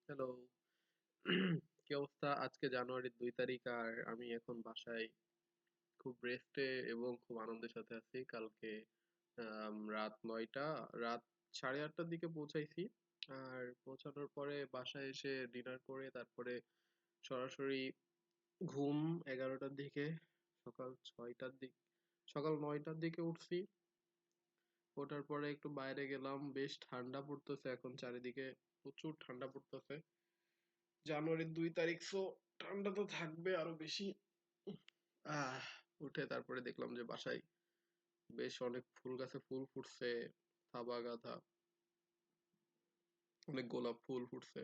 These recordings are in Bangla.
হ্যালো। কি অবস্থা? আজকে জানুয়ারির ২ তারিখ আর আমি এখন বাসায় খুব রেস্টে এবং খুব আনন্দের সাথে আছি। কালকে রাত 8:30টার দিকে পৌঁছাইছি। আর পৌঁছানোর পরে বাসায় এসে ডিনার করে তারপরে সরাসরি ঘুম 11টার দিকে, সকাল 6টার দিক সকাল 9টার দিকে উঠছি। ওঠার পরে একটু বাইরে গেলাম, বেশ ঠান্ডা পড়তেছে এখন চারিদিকে, প্রচুর ঠান্ডা পড়তেছে। জানুয়ারির ২ তারিখ, সো ঠান্ডা তো থাকবে আরো বেশি। আহ উঠে তারপরে দেখলাম যে বাসায় বেশ অনেক ফুল গাছে ফুল ফুটছে, থাবা গাঁদা, অনেক গোলাপ ফুল ফুটছে।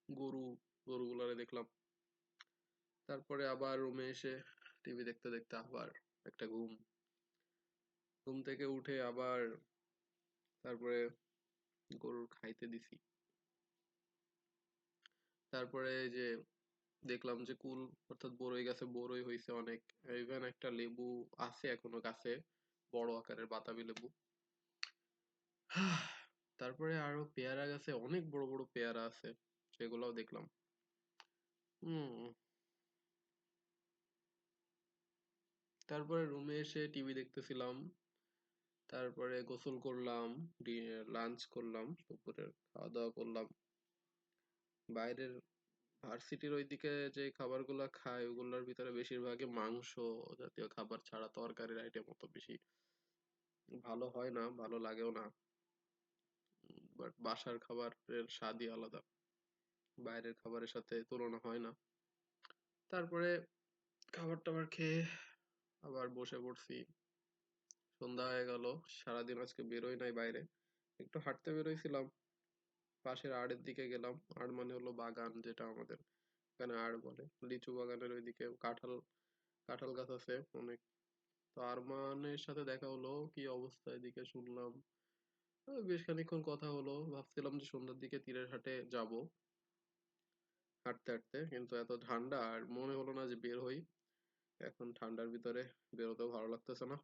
গরু গরুগুলারে দেখলাম। তারপরে আবার রুমে এসে টিভি দেখতে দেখতে আবার একটা ঘুম। ঘুম থেকে উঠে আবার তারপরে গরুর খাইতে দিছি। তারপরে এই যে দেখলাম যে কুল, অর্থাৎ বড়ই গাছে বড়ই হয়েছে অনেক। ইভেন একটা লেবু আছে এখনো গাছে, বড় আকারের বাতাবি লেবু। তারপরে আরো পেয়ারা গাছে অনেক বড় বড় পেয়ারা আছে, সেগুলোও দেখলাম। হুম। তারপরে রুমে এসে টিভি দেখতেছিলাম। তারপরে গোসল করলাম, লাঞ্চ করলাম, দুপুরের খাওয়া দাওয়া করলাম। বাইরের ভার্সিটির ওইদিকে যে খাবারগুলা খায় ওগুলোর ভিতরে বেশিরভাগই মাংস জাতীয় খাবার ছাড়া তরকারির আইটেম অত বেশি ভালো হয় না, ভালো লাগেও না। বাট বাসার খাবারের স্বাদই আলাদা, বাইরের খাবারের সাথে তুলনা হয় না। তারপরে খাবার টাবার খেয়ে আবার বসে পড়ছি। সন্ধ্যা হয়ে গেল। সারাদিন আজকে বেরোই নাই বাইরে, একটু হাঁটতে বেরোইছিলাম, পাশের আড়ের দিকে গেলাম। আড় মানে হলো বাগান, যেটা আমাদের এখানে আড় বলে। লিচু বাগানের ওইদিকে কাঁঠাল কাঁঠাল গাছ আছে অনেক। তো আরমানের সাথে দেখা হলো, কি অবস্থা এদিকে শুনলাম। বেশ খানিকক্ষণ কথা হলো, ভাবছিলাম যে সন্ধ্যার দিকে তীরের হাটে যাব হাঁটতে হাঁটতে, কিন্তু এত ঠান্ডা আর মনে হলো না যে বের হই। এখন ঠান্ডার ভিতরে বেরোতেও ভালো লাগতেছে না।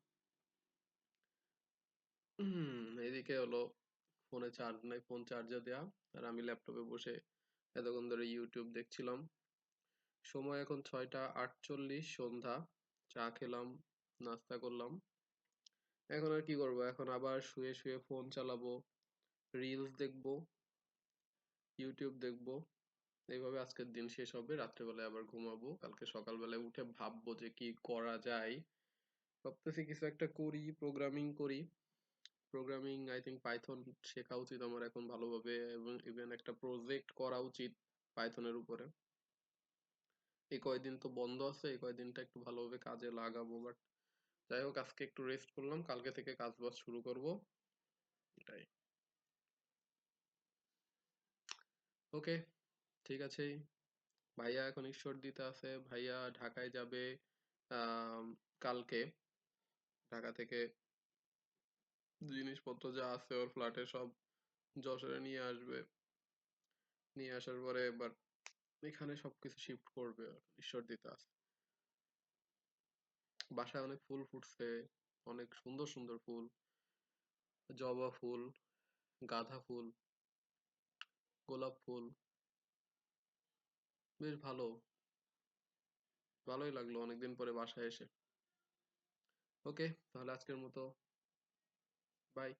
এদিকে হলো ফোনে চার্জ নাই, ফোন চার্জে দেয়া, আর আমি ল্যাপটপে বসে এতক্ষণ ধরে ইউটিউব দেখছিলাম। সময় এখন 6টা 48, সন্ধ্যা। চা খেলাম, নাস্তা করলাম। এখন আর কি করবো, এখন আবার শুয়ে শুয়ে ফোন চালাবো, রিলস দেখবো, ইউটিউব দেখবো। এইভাবে আজকের দিন শেষ হবে, রাত্রেবেলায় আবার ঘুমাবো, কালকে সকালবেলায় উঠে ভাববো যে কি করা যায়। ভাবতেছি কিছু একটা করি, প্রোগ্রামিং করি। প্রোগ্রামিং, আই থিঙ্ক পাইথন শেখা উচিত আমার এখন ভালোভাবে, এবং ইভেন একটা প্রজেক্ট করা উচিত পাইথনের উপরে। এই কয়দিন তো বন্ধ আছে, এই কয়দিনটা একটু ভালোভাবে কাজে লাগাবো। বাট যাই হোক, আজকে একটু রেস্ট করলাম, কালকে থেকে কাজ বাজ শুরু করব, এটাই। ওকে, ঠিক আছে। ভাইয়া এখন ঈশ্বর দিতে আছে, ভাইয়া ঢাকায় যাবে কালকে। ঢাকা থেকে জিনিসপত্র যা আছে ওর ফ্ল্যাটে সব যশোরে নিয়ে আসবে। নিয়ে আসার পরে এবার এখানে সবকিছু শিফট করবে, ঈশ্বর দিতে আছে। বাসায় অনেক ফুল ফুটছে, অনেক সুন্দর সুন্দর ফুল, জবা ফুল, গাঁদা ফুল, গোলাপ ফুল। বেশ ভালোই লাগলো অনেকদিন পরে বাসায় এসে। ওকে, তাহলে আজকের মতো বাই।